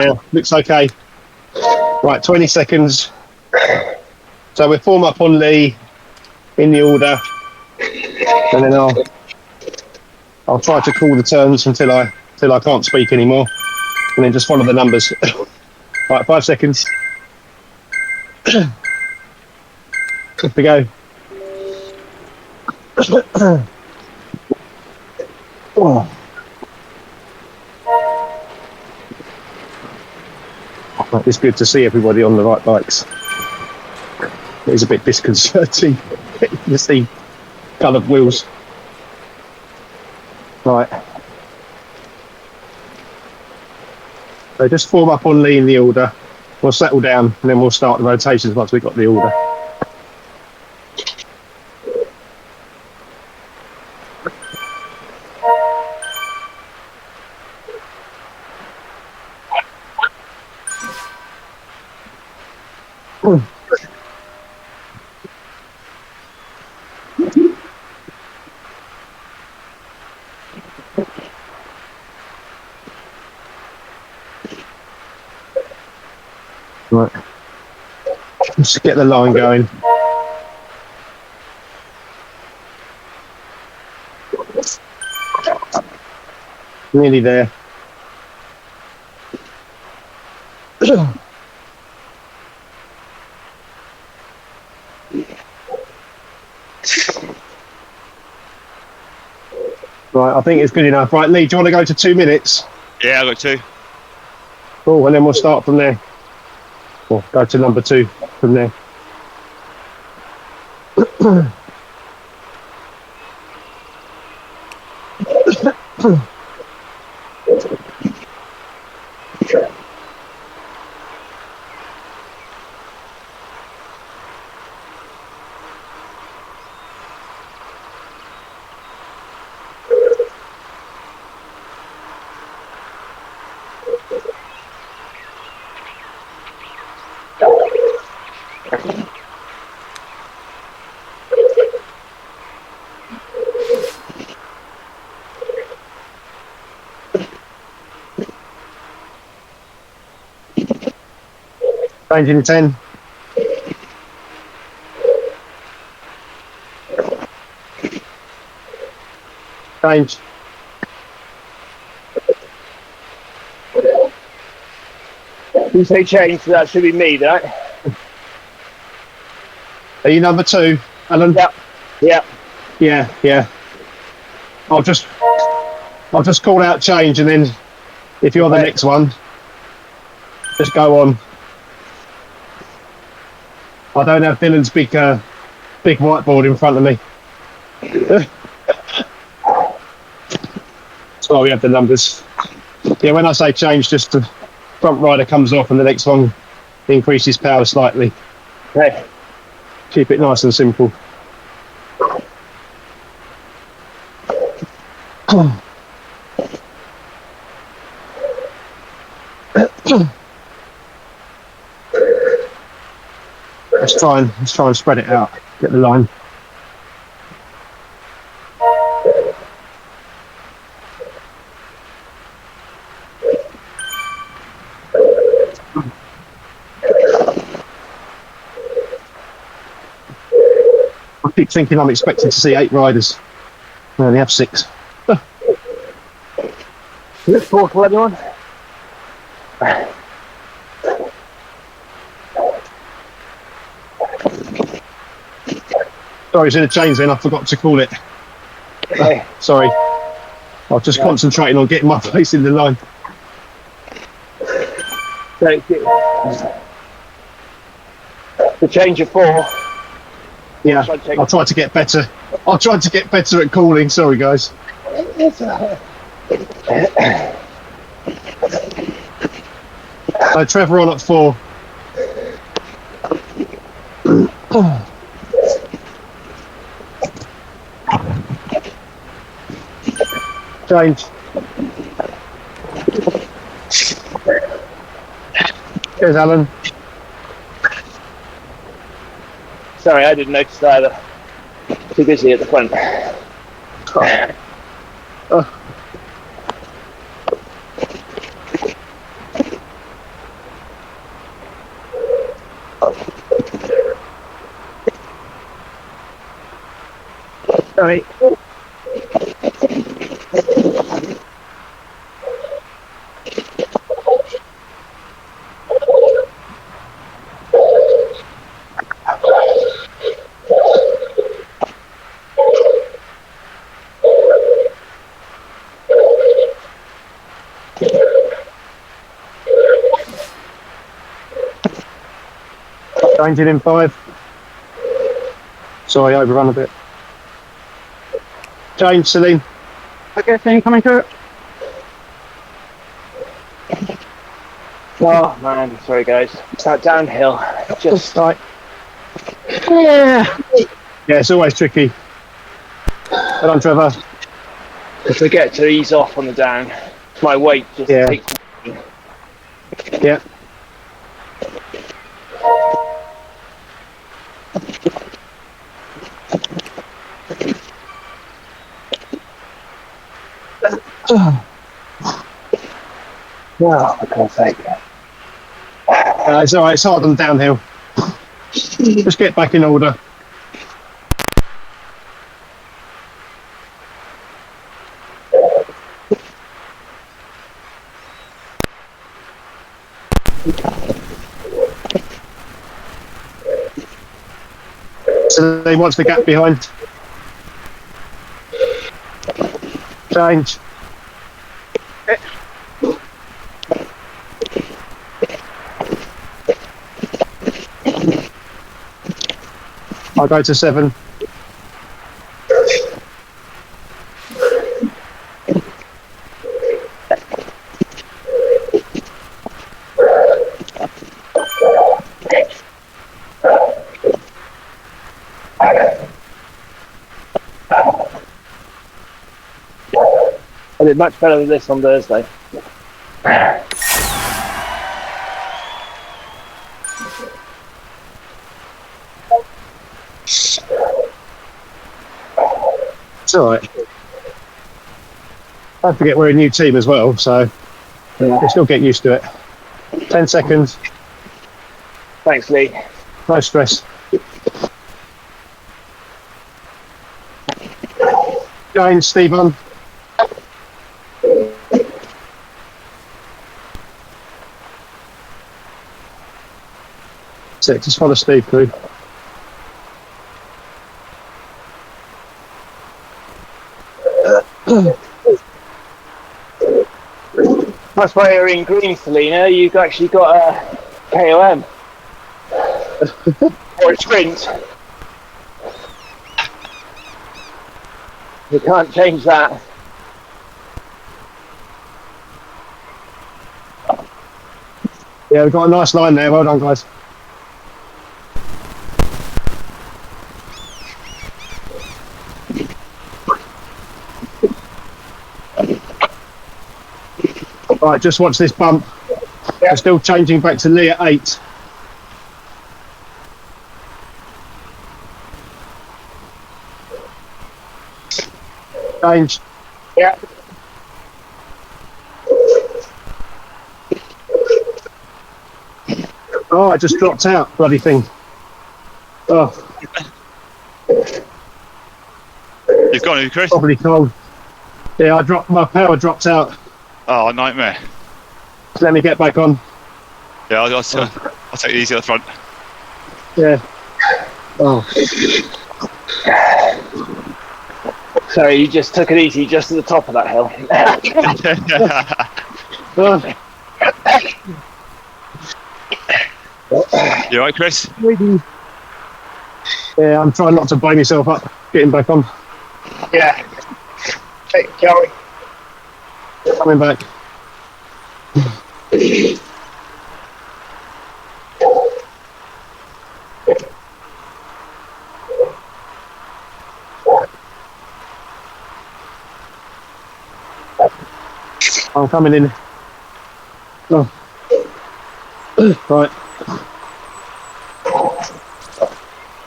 now. Looks okay. Right, 20 seconds. So we'll form up on Lee in the order, and then I'll try to call the turns until I can't speak anymore, and then just follow the numbers. Right, 5 seconds. Off we go. Oh. It's good to see everybody on the right bikes. It is a bit disconcerting to see coloured wheels. Right. So just form up on Lee in the order. We'll settle down and then we'll start the rotations once we've got the order. Right. Just get the line going. Nearly there. Right, I think it's good enough. Right, Lee, do you want to go to 2 minutes? Yeah, I got 2. Cool, and then we'll start from there. Or go to number 2 from there. Changing 10. Change. You say change, so that should be me, right? Are you number 2, Alan? Yep. Yep. Yeah. I'll just call out change, and then if you're the next one, just go on. I don't have Dylan's big whiteboard in front of me. That's why we have the numbers. Yeah, when I say change, just the front rider comes off and the next one increases power slightly. Okay. Keep it nice and simple. Let's try and spread it out. Get the line. I keep thinking I'm expecting to see 8 riders. I only have 6. Look forward to anyone. Sorry, it's in a chains then. I forgot to call it. Okay. Sorry. I was just concentrating on getting my place in the line. Thank you. The change of 4. Yeah, I'll try to get better. I'll try to get better at calling. Sorry, guys. So Trevor on at 4. Change. Cheers, Alan. Sorry, I didn't notice either. Too busy at the front. Sorry. Changing in 5. Sorry, overrun a bit. Change, Celine. Okay, Celine, coming through. Oh man, sorry guys. It's that downhill. Just Right. Yeah. Yeah, it's always tricky. Well done, Trevor. I forget to ease off on the down. My weight just takes. Yeah. Wow, for God's sake. It's alright, it's hard on downhill. Just get back in order. So they wants the gap behind. Change. I'll go to 7. I did much better than this on Thursday. It's alright. Don't forget we're a new team as well, so we'll still get used to it. 10 seconds. Thanks, Lee. No stress. Going, Stephen. That's it, just follow Steve through. That's why you're in green, Selena. You've actually got a KOM. Or a sprint. You can't change that. Yeah, we've got a nice line there. Well done, guys. Right, just watch this bump. We're still changing back to Lee at 8. Change. Yeah. Oh, it just dropped out, bloody thing. Oh, You've got it, Chris? probably cold. Yeah, my power dropped out. Oh, nightmare. Let me get back on. Yeah, I'll take it easy at the front. Yeah. Oh. Sorry, you just took it easy just at the top of that hill. You alright, Chris? Yeah, I'm trying not to blow myself up getting back on. Yeah. Keep going. Coming back. I'm coming in. Oh. Right.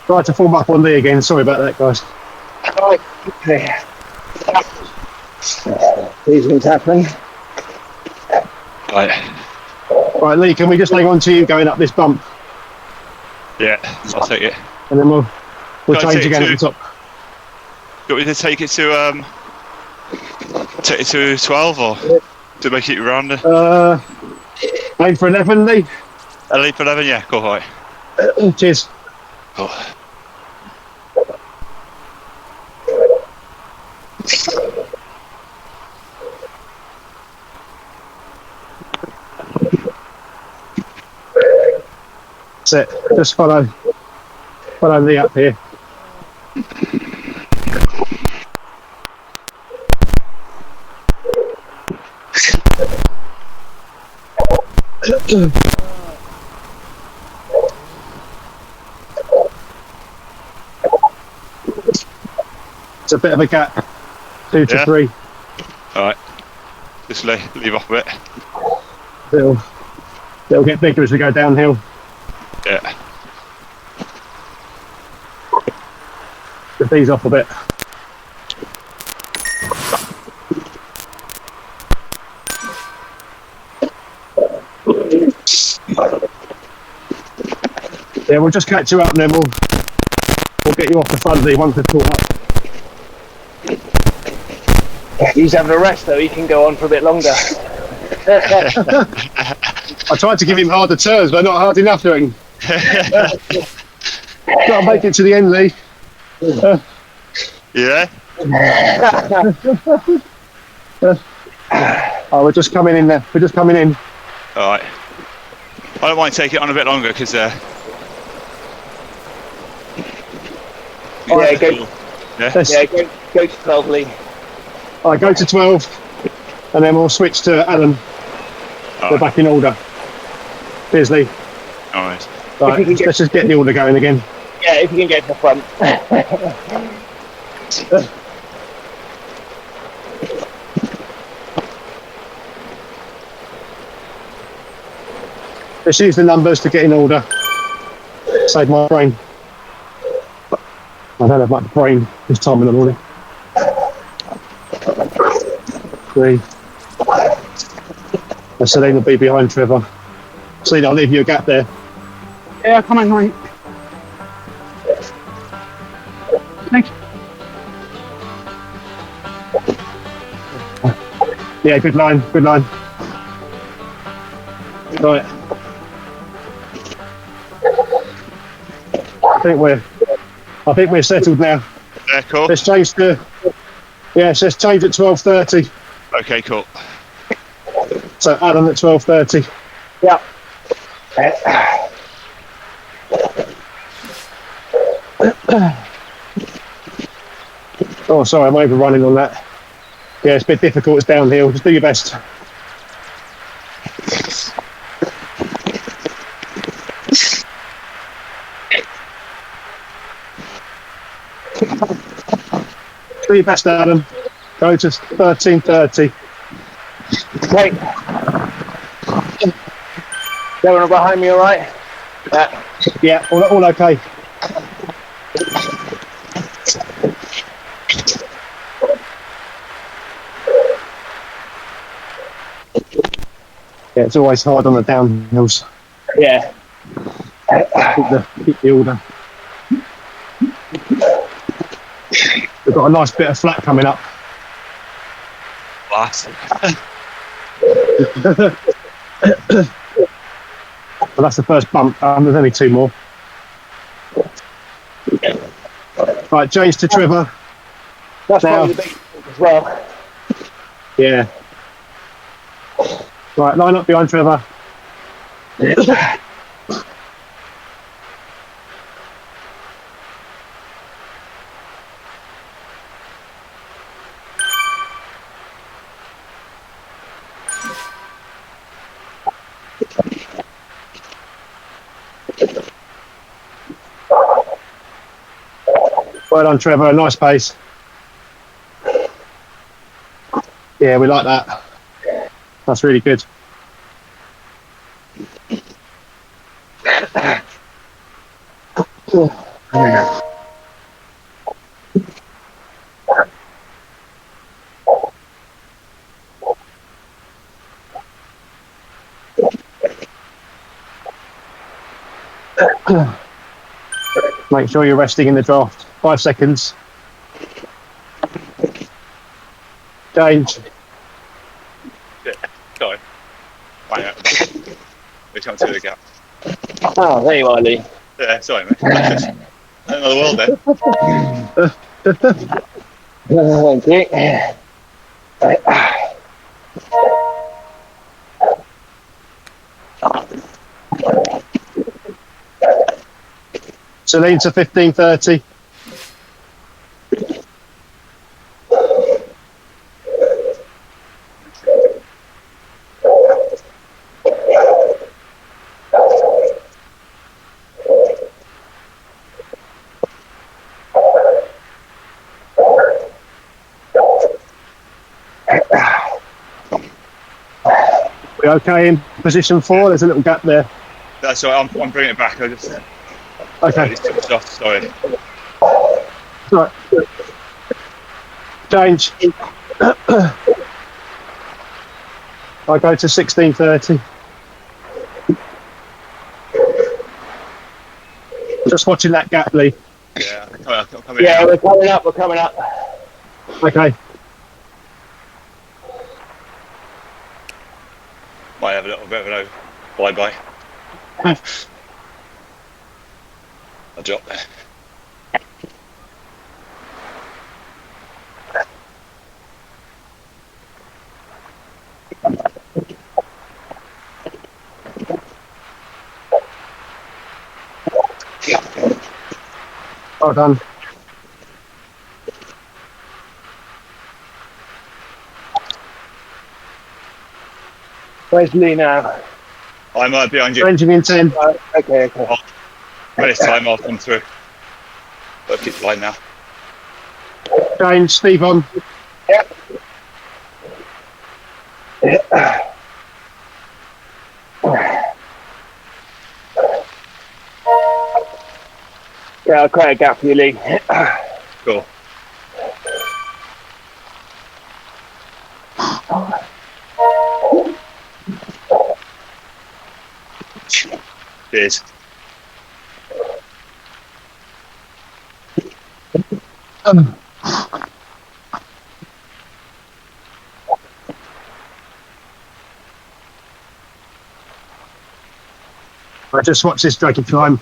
Try to form up on Lee again. Sorry about that, guys. Right. Okay. These ones happen. Right. Right, Lee, can we just hang on to you going up this bump? Yeah, I'll take it. And then we'll Gotta change take again two. at the top. got me to take it to 12 or to make it rounder? Aim for 11, Lee. 11, yeah, cool, right. Cheers. Cool. That's it. Just follow Lee up here. It's a bit of a gap. 2 to 3. Alright. Just leave off a bit. It'll get bigger as we go downhill. Yeah. Just ease off a bit. Yeah, we'll just catch you up and then we'll get you off the front Lee once we've caught up. He's having a rest though, he can go on for a bit longer. I tried to give him harder turns, but not hard enough for him. Got to make it to the end, Lee. Yeah? Oh, we're just coming in there. We're just coming in. Alright. I don't mind taking it on a bit longer because Yeah, Alright. go, Let's- yeah, go to 12, Lee. All right, go to 12, and then we'll switch to Alan. We're Alright. back in order. Cheers, Lee. Alright. Right, you can get- let's just get the order going again. Yeah, if you can get to the front. Let's use the numbers to get in order. Save my brain. I don't have much brain this time in the morning. 3. And Celine will be behind Trevor. Celine, I'll leave you a gap there. Yeah, come on. Thanks. Yeah, good line, good line. Right. I think we're settled now. Yeah, cool. Let's change to. Yes, let's change at 12:30. Okay, cool. So Alan at 12:30. Yeah. Oh, sorry, I'm overrunning on that. Yeah, it's a bit difficult. It's downhill. Just do your best. Do your best, Adam. Go to 13:30. Wait. Everyone behind me, all right? Yeah. Yeah, all okay. Yeah, it's always hard on the downhills. Yeah. Keep the order. We've got a nice bit of flat coming up. Last. Well, that's the first bump. There's only 2 more. Right, change to Trevor. That's Now- probably the big as well. Yeah. Right, line up behind Trevor. Well done, Trevor. Nice pace. Yeah, we like that. That's really good. Make sure you're resting in the draft. 5 seconds. Change. Shit. Sorry. Bang out the back. We can't see the gap. Oh, there you are, Lee. Yeah, sorry, mate. Just another world then. Thank you. Celine to 15:30. We okay in position 4? There's a little gap there. That's all right. I'm bringing it back. I just Okay. just took stuff. Sorry. Right. Change. I go to 16:30. Just watching that gap, Lee. Yeah, I'm coming Yeah, out. we're coming up. We're coming up. Okay. Might have a little bit of an bye-bye. I'll drop there. Well done. Where's Lee now? I'm behind you. Engine in 10. Okay. When it's time, I'll come through. But keep the line now. Change. Steve on. Yeah, I'll create a gap for you, Lee. Cool. Cheers. I just watch this dragon climb.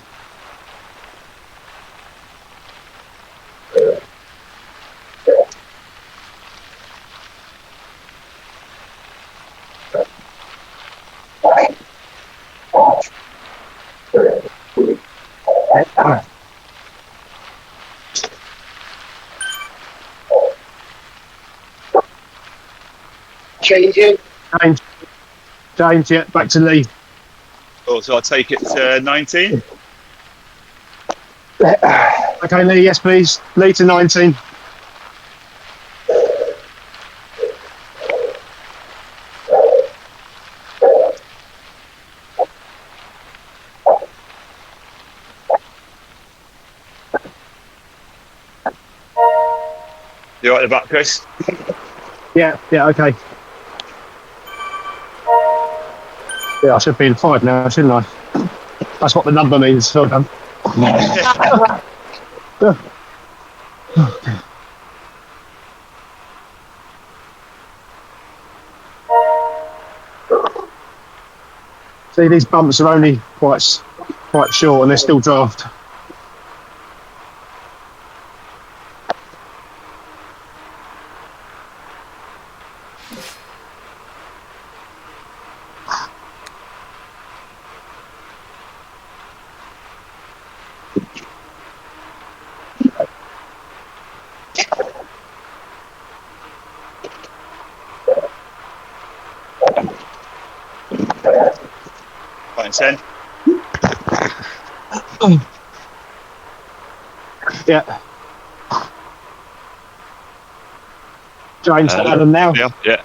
Changing. Change, yeah, back to Lee. Cool. So I'll take it to 19. Okay, Lee, yes, please. Lee to 19. You all right at the back, Chris? Yeah, okay. Yeah, I should be in 5 now, shouldn't I? That's what the number means. Well done. See, these bumps are only quite short and they're still draft. Fine, send. Yeah. James to Adam now. Yeah.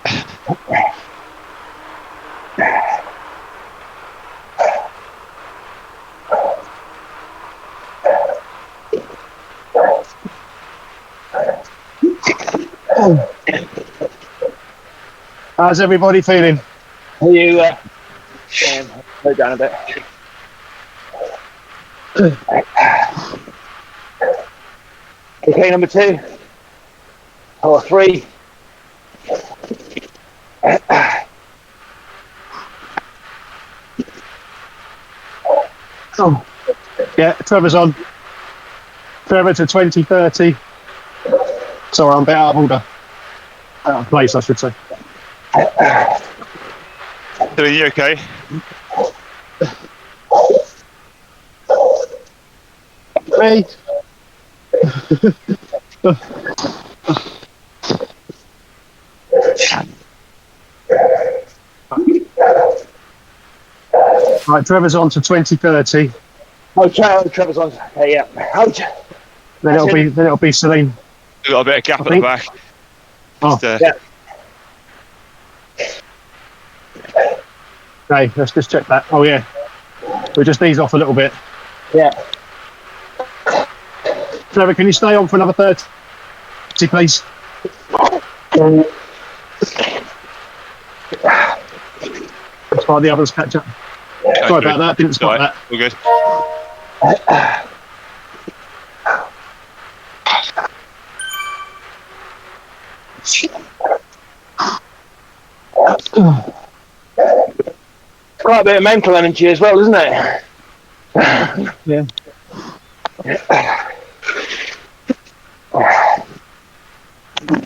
How's everybody feeling? Are you slow down a bit? Okay, number 2 or 3. Oh, yeah, Trevor's on. Trevor to 2030. Sorry, I'm a bit out of order. Out of place, I should say. So are you okay? Me? Right, Trevor's on to 2030. Oh, Trevor's on. Okay, yeah. Then it'll be Celine. We've got a bit of gap I at the think. back. Oh, Yeah. Okay, let's just check that. Oh yeah, we'll just ease off a little bit. Yeah. Trevor, can you stay on for another 30, please? That's why the others catch up. Sorry about that, didn't spot that. All good. Quite a bit of mental energy as well, isn't it? Yeah.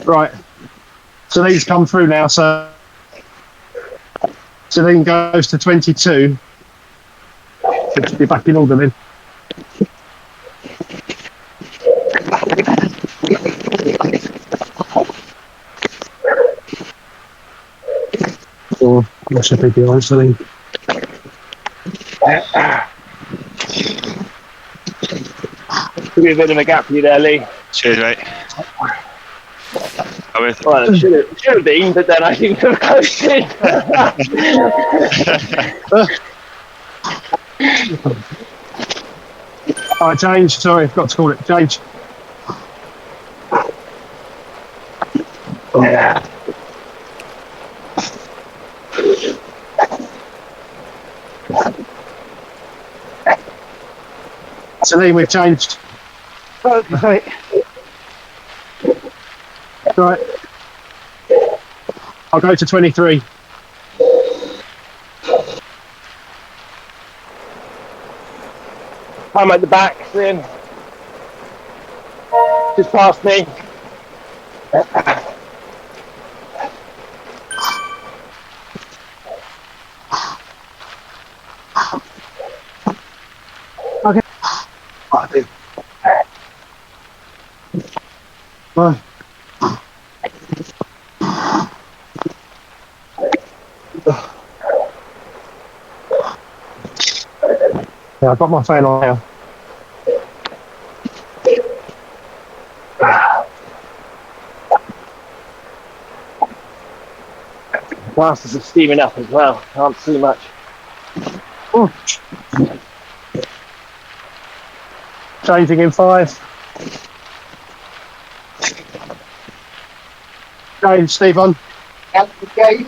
Right. Celine's come through now, so Celine goes to 22. Should be back in order then. Oh, that should be behind Celine. Could be a bit of a gap for you there, Lee. Cheers, mate. Well, it should have been, but then I think they've coasted. All right, change. Sorry, I've got to call it. Change. Yeah. Celine, we've changed. Oh, sorry. Right. I'll go to 23. I'm at the back, then. Just past me. Okay. Right. Yeah, I've got my phone on now. Blasters are steaming up as well. Can't see much. Oh. Changing in 5. Change, Steve on. Okay.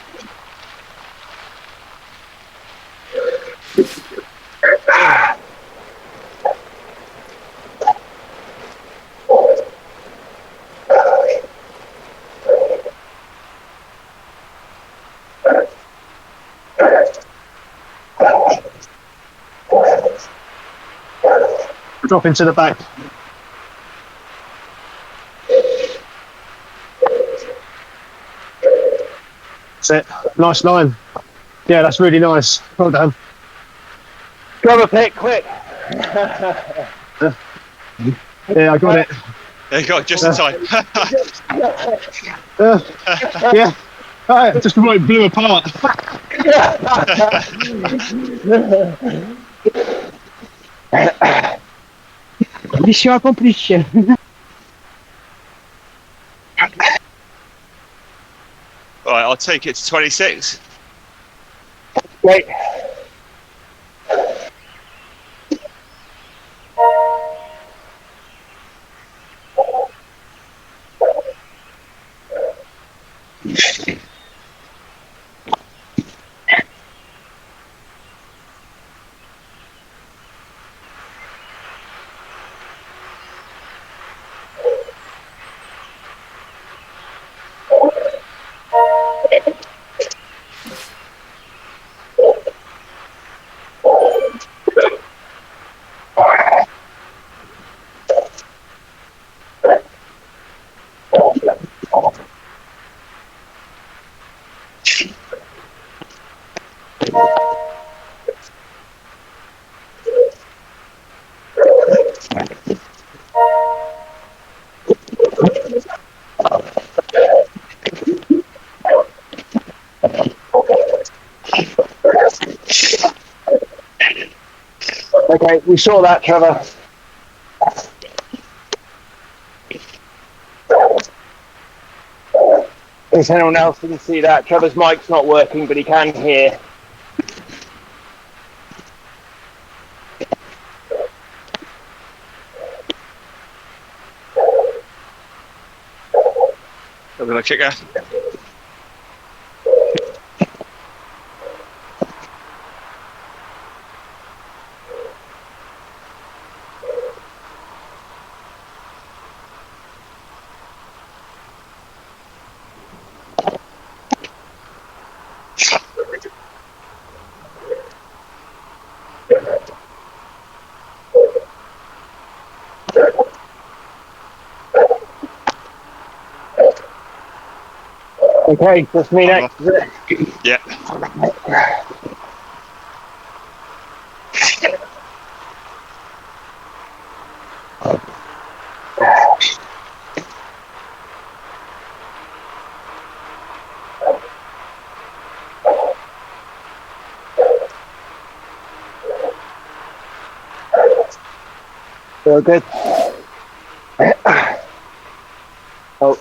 Drop into the back. That's it. Nice line. Yeah, that's really nice. Well done. Grab a pick, quick. Yeah, I got it. There you go, just in time. Yeah. Oh, just before it blew apart. Mission accompli. Alright, I'll take it to 26. Wait. Okay, we saw that, Trevor. In case anyone else didn't see that, Trevor's mic's not working, but he can hear. Have a check gas. Okay, just me next. Is it? Yeah. Feel good? Oh.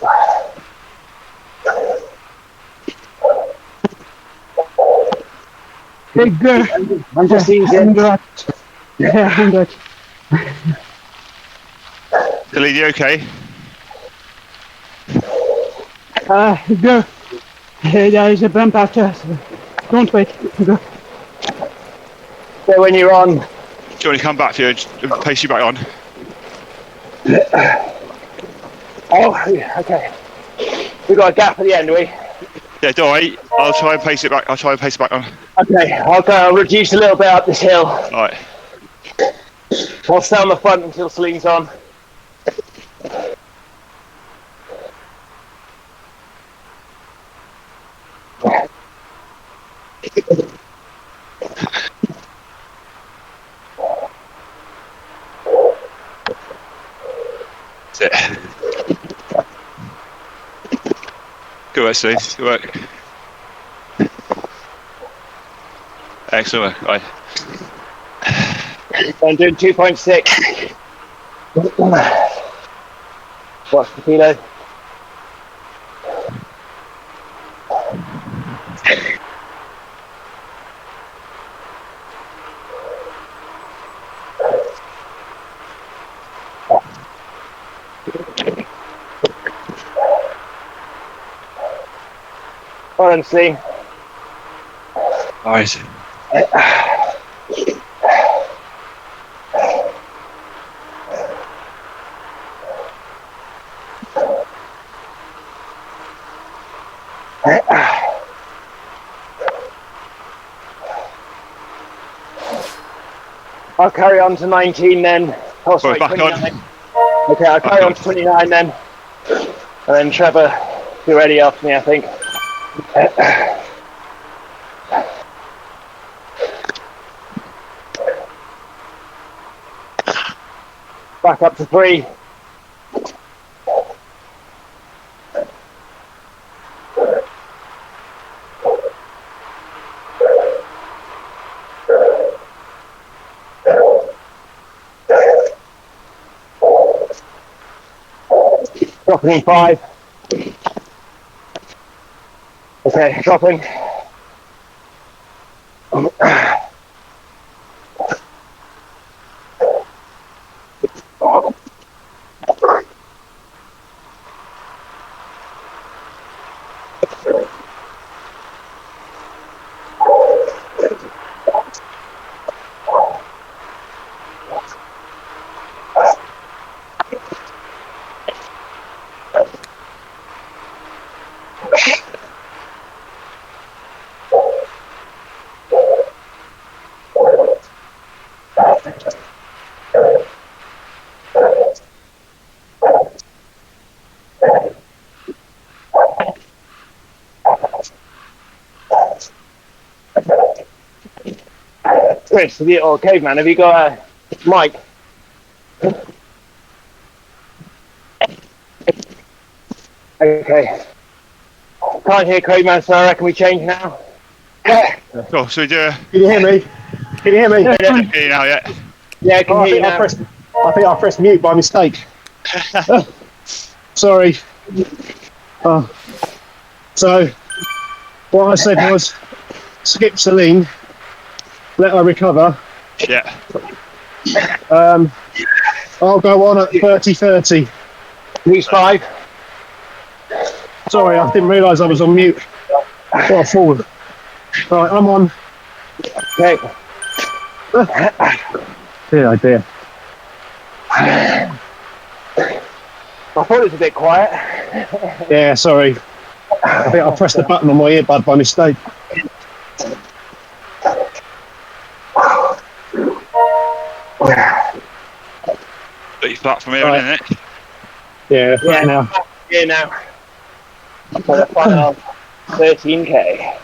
Big girl. I'm just easy. Yeah, 100. Khalid, you okay? Go. There is a bump after us. Don't wait. Go. So when you're on, Do you want me to come back for you and pace you back on? oh, okay. We got a gap at the end, do we? Yeah, don't worry. I'll try and pace it back. I'll try and pace it back on. Okay, I'll reduce a little bit up this hill. Alright. I'll stay on the front until Celine's on. That's it. Good work, Celine. Good work. Excellent work. Right. I'm doing 2.6. What's the kilo? Honestly. Alright. I'll carry on to 19 then. Oh, sorry, back 29. on. Okay, I'll carry Back on on. to 29 then. And then Trevor, be ready after me, I think. Back up to 3. Dropping in 5. Okay, dropping. Chris, or Caveman, have you got a mic? Okay. Can't hear Caveman, so I reckon we change now. Cool, so we do Can you hear me? Can you hear me? Yeah, here now, yeah. Yeah, I can Oh, hear you now. I think I pressed mute by mistake. Sorry. Oh. So, what I said was, skip Celine, let her recover. Yeah. I'll go on at 30-30. Who's 5? Sorry, I didn't realise I was on mute. What a fool. Right, I'm on. Okay. Dear, oh dear. I thought it was a bit quiet. Yeah, sorry. I think I pressed the button on my earbud by mistake. But you flat from here, Right. isn't it? Yeah, flat now. Yeah, now. For the final 13k.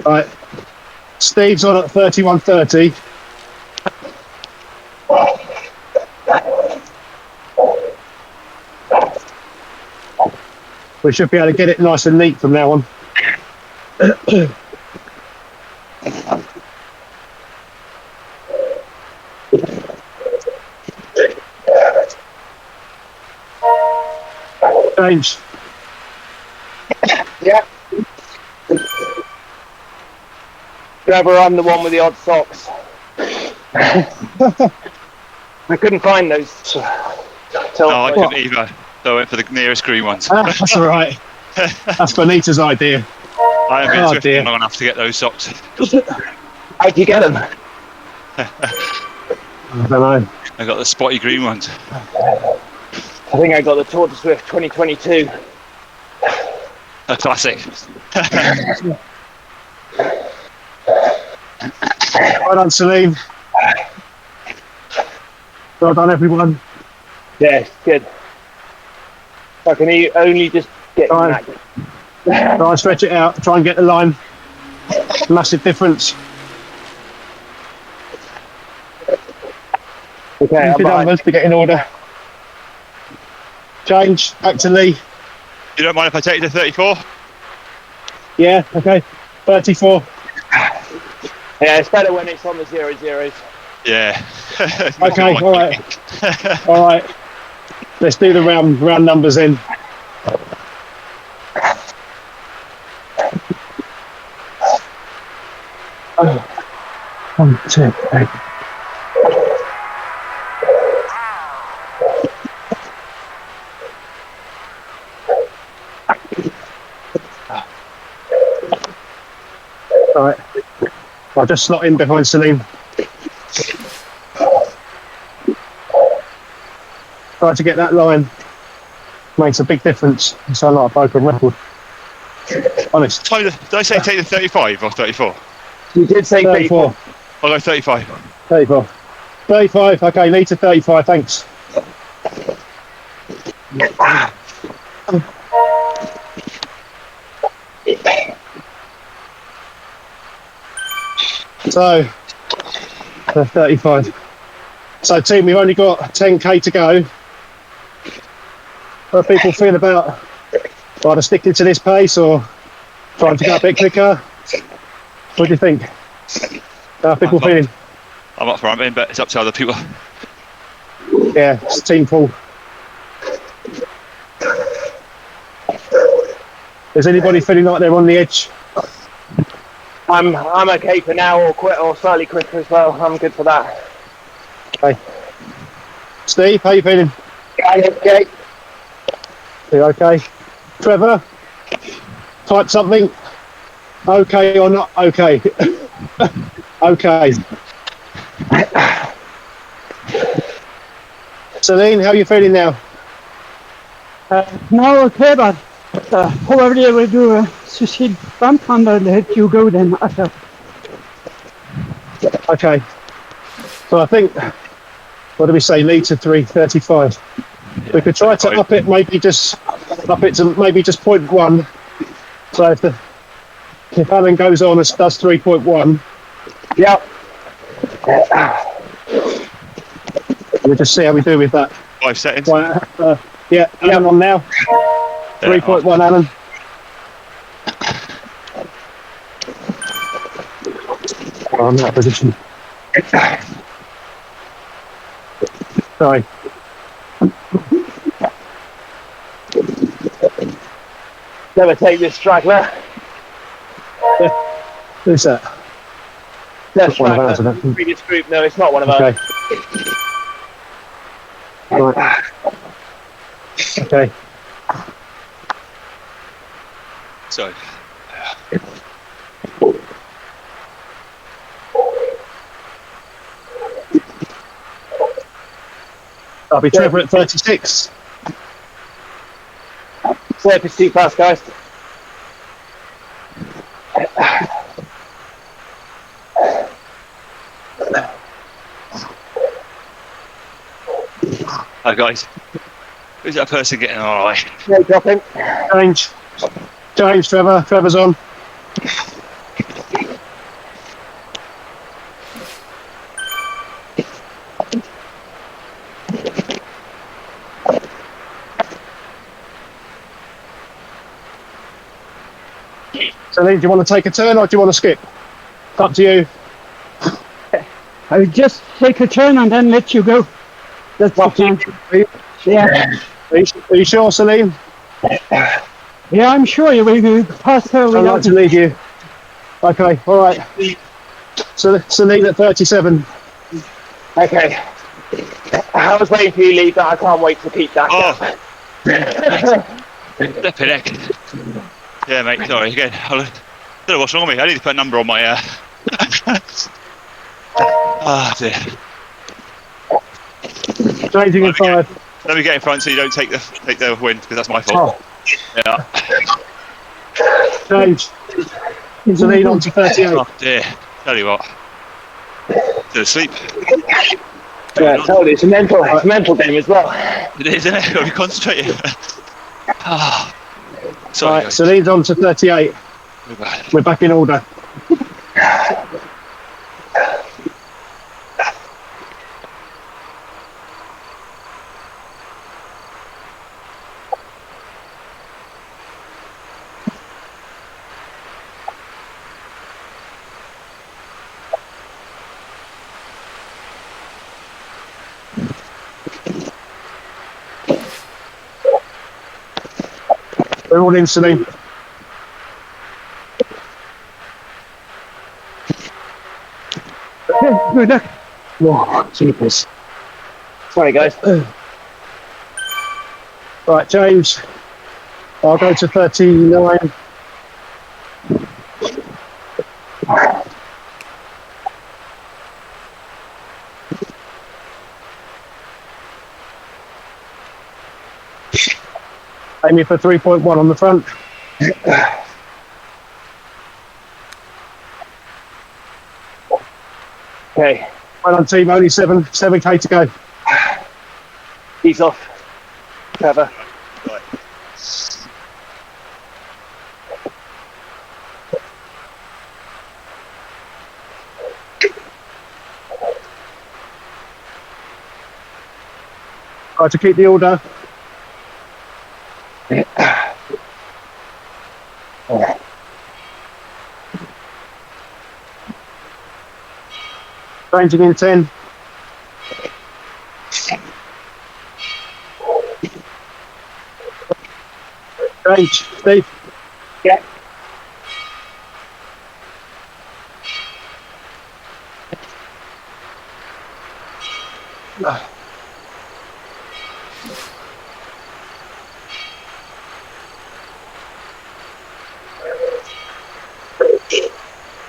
Right. Steve's on at 31-30. We should be able to get it nice and neat from now on. Change. Yeah. Trevor, I'm the one with the odd socks. I couldn't find those. No, I couldn't either. So I went for the nearest green ones. That's all right. That's Bonita's idea. I haven't been Oh, Swifting dear. long enough to get those socks. How'd you get them? I don't know. I got the spotty green ones. I think I got the Tour de Swift 2022. A classic. Well done, Celine. Well done, everyone. Yeah, good. I can only just get Right. that. Try and stretch it out. Try and get the line. Massive difference. Okay, I'm Good behind. numbers to get in order. Change. Back to Lee. You don't mind if I take you to 34? Yeah, okay. 34. Yeah, it's better when it's on the 0-0s. Yeah. Okay, all right. All right. Let's do the round numbers then. Oh. 1, 2, 3. All right. I'll just slot in behind Celine. Try to get that line. Makes a big difference. You sound like a broken record. Honest. Did I say take the 35 or 34? You did say 34. I'll go 35. 34. 35. Okay, lead to 35. Thanks. So, 35. So, team, we've only got 10k to go. What do people feel about either sticking to this pace or trying to go a bit quicker? What do you think? How are people feeling? I'm up for it, but it's up to other people. Yeah, it's team pool. Is anybody feeling like they're on the edge? I'm okay for now, or quit, or slightly quicker as well. I'm good for that. Okay. Steve, how you feeling? Okay. You okay? Trevor, type something. Okay or not okay? Okay. Celine, how are you feeling now? Now okay, but probably I will do a suicide bump and I'll let you go then after. Okay. So I think, what do we say, lead to 3:35. We could try to up it, maybe just up it to maybe just 0.1. So if Alan goes on and does 3.1, Yep. we'll just see how we do with that. 5 seconds. Right, yeah, Alan on now. 3.1, Alan. Oh, I'm out of position. Sorry. Never take this straggler. Who's that? That One of ours, straggler. I don't think. Previous group. No, it's not one of Okay. ours. Right. Okay. Sorry. I'll be Trevor at 36. Surface too fast, guys. Hi guys. Who's that person getting all right? No dropping. James, Trevor. Trevor's on. So, Lee, do you want to take a turn or do you want to skip? Up to you. I will just take a turn and then let you go. That's the plan. Yeah. Are you sure, Salim? Yeah, I'm sure you will go past her I'd like without to leave you. Okay, all right. So, Salim at 37. Okay. I was waiting for you to leave, but I can't wait to keep that. Oh! Flipping heck. Yeah, mate, sorry again. I don't know what's wrong with me. I need to put a number on my. Ah, dear. Changing in 5. Let me get in front so you don't take the wind, because that's my fault. Oh, Yeah. change. Salim on to 38. Oh, dear. Tell you what. Still asleep. Yeah, I told you, it's a mental game as well. It is, isn't it? Got to be concentrating. Ah. Sorry, Right, guys. Salim's on to 38. We're back. We're back in order. We're all in, Salim. Okay, good luck. Whoa, jeepers. Sorry, guys. Right, James. I'll go to 39. Aiming for 3.1 on the front. Okay. Well on team, only 7k to go. He's off. Trevor. Right. Try to keep the order. Changing in 10. Change, Steve. Yeah.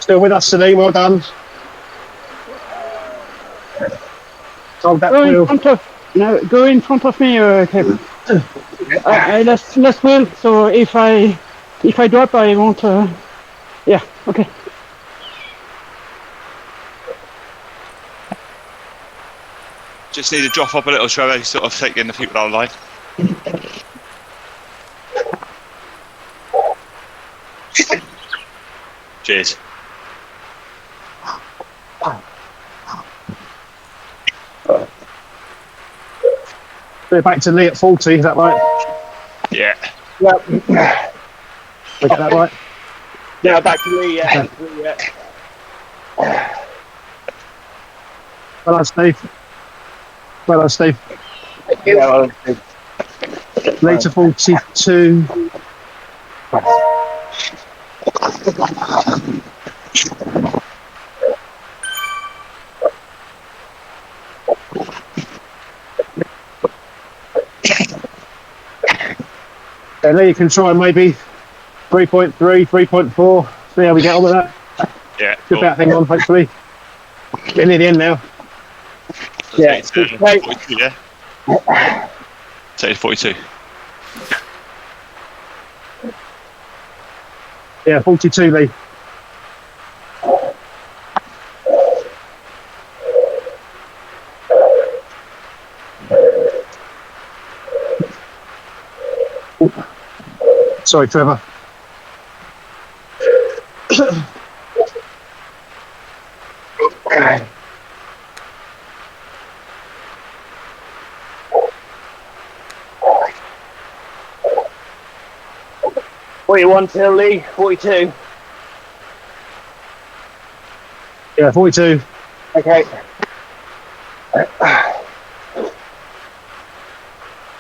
Still with us, Salim, well done. Hold that Go in wheel. front of. No, go in front of me, Kevin. Less wheel. So if I drop, I won't. Yeah. Okay. Just need to drop up a little, Trevor, sort of taking the people out of line. Cheers. We're back to Lee at 40, is that right? Yeah. Yep. We get that right? Yeah, back to Lee, yeah. Lee, yeah. Well done, Steve. Well done, Steve. Yeah, Lead to 42. And then you can try maybe 3.3, 3.4. See how we get on with that. Yeah, Good cool. about thing on, hopefully. Getting near the end now. Yeah, So it's, okay. 42, yeah? So it's 42. Yeah, 42, Lee. Sorry, Trevor. Okay. What you want till Lee? 42. Yeah, 42. Okay.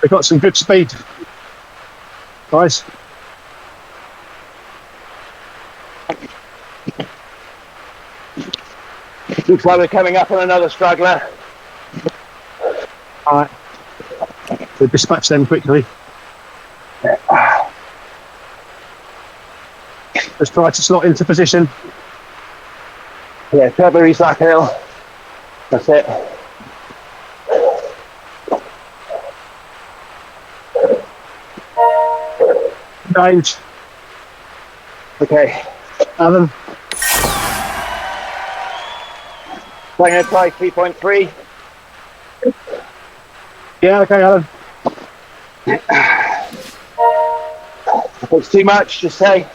We've got some good speed, guys. Looks like we're coming up on another struggler. All right. We'll dispatch them quickly. Let's try to slot into position. Yeah, Trevor, he's back hill. That's it. Change. Okay. Alan. So I'm going to try 3.3. Yeah, okay, Alan. If it's too much, just say.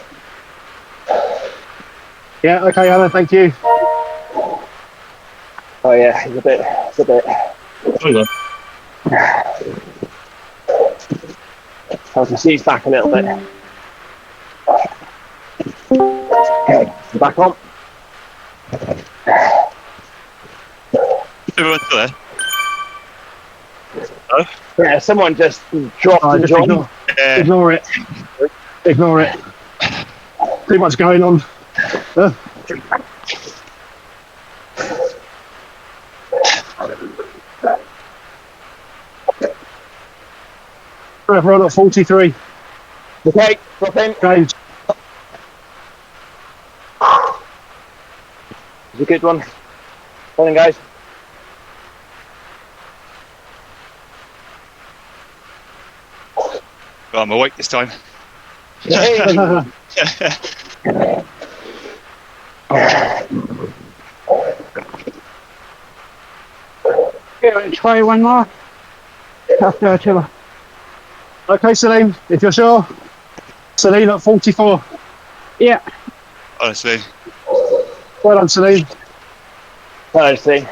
Yeah, okay, Alan, thank you. Oh yeah, it's a bit. Hold on. I can see he's back a little bit. Okay, back on. Everyone's still there? Yeah, someone just dropped All right, and just joined. ignore it. Ignore it. Too much going on. Trevor on at 43. Okay, drop in. Change. It's a good one. Morning, guys. Well, I'm awake this time. Hey. Yeah, try one more. After a two. Okay, Celine, if you're sure. Celine at 44. Yeah. Honestly. Well done, Celine. Let's see.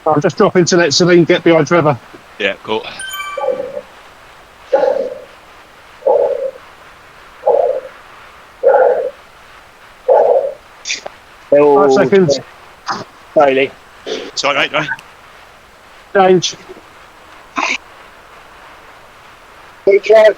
I'm just dropping to let Celine get behind Trevor. Yeah, cool. Five seconds. Slowly. Sorry, mate, right? Change. Good job.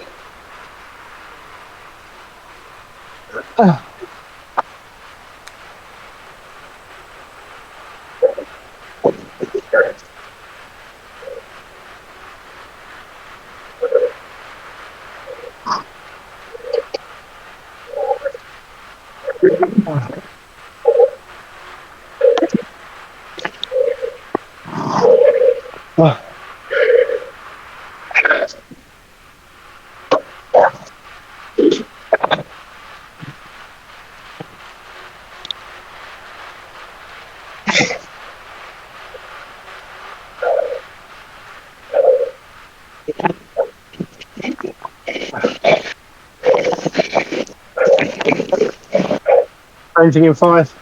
Changing in 5.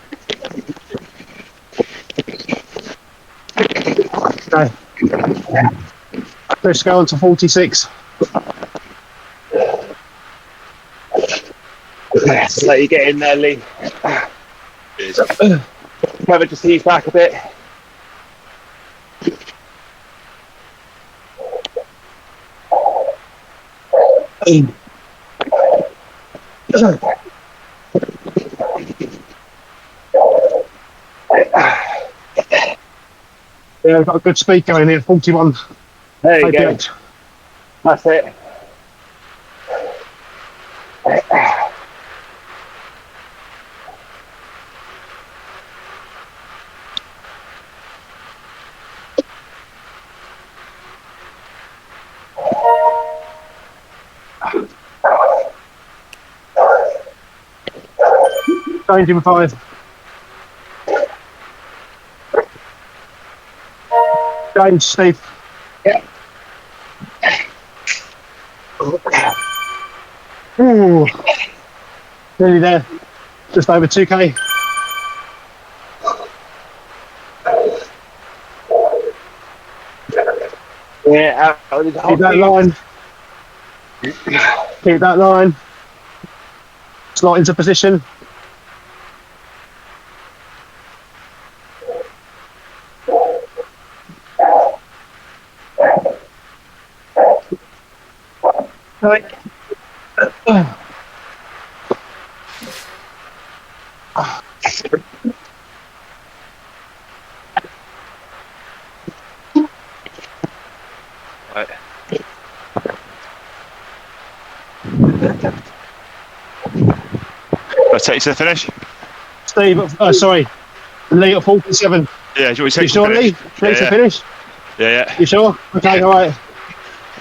Okay. Let's go on to 46. Let you get in there, Lee. Cheers. Trevor, just ease back a bit. Yeah, we've got a good speed going here, 41. There you go. 88. That's it. Changing 5. Change, Steve. Yeah. Ooh. Nearly there. Just over 2k. Yeah, Keep that line. Keep that line. Slot into position. Right. Right. I'll take you to the finish. Steve, sorry. Lee at 47. Yeah, do you want to You take sure, to Lee? finish? Lee to finish? Yeah. You sure? Okay, Yeah. all right.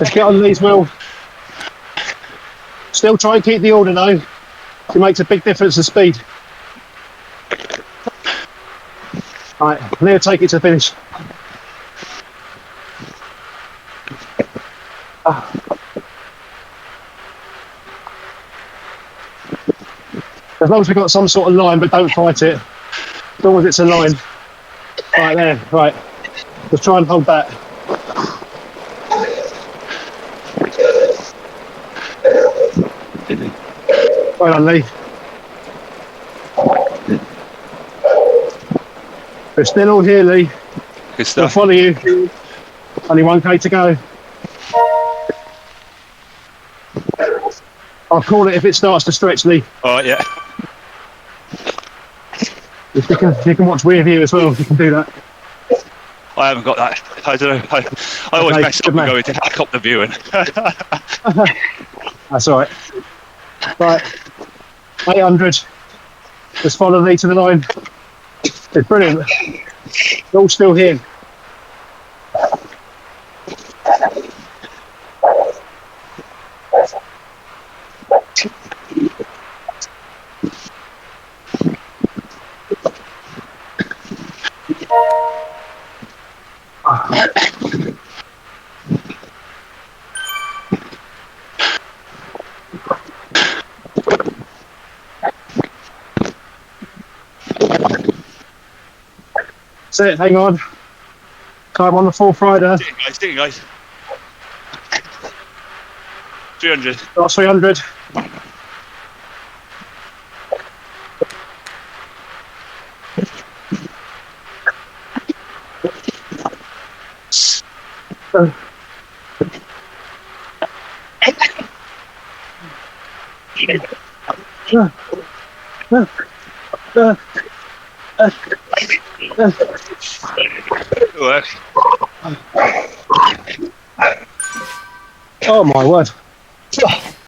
Let's get on Lee's wheel. Still try and keep the order though. It makes a big difference to speed. All right, Lee will take it to the finish. As long as we've got some sort of line, but don't fight it. As long as it's a line. Right there, right. Let's try and hold that. Well done, Lee. We're still all here, Lee. Good We'll stuff. follow you. Only 1k to go. I'll call it if it starts to stretch, Lee. All right, yeah. If you can watch rear view as well, if you can do that. I haven't got that. I don't know. I always Okay, mess up good and man. go into helicopter viewing. That's all right. Right, 800. Let's follow Lee to the line. It's brilliant. We're all still here. That's it, hang on. Time on the fourth rider. Stick it, guys. 300. Last 300. It works. Oh my word.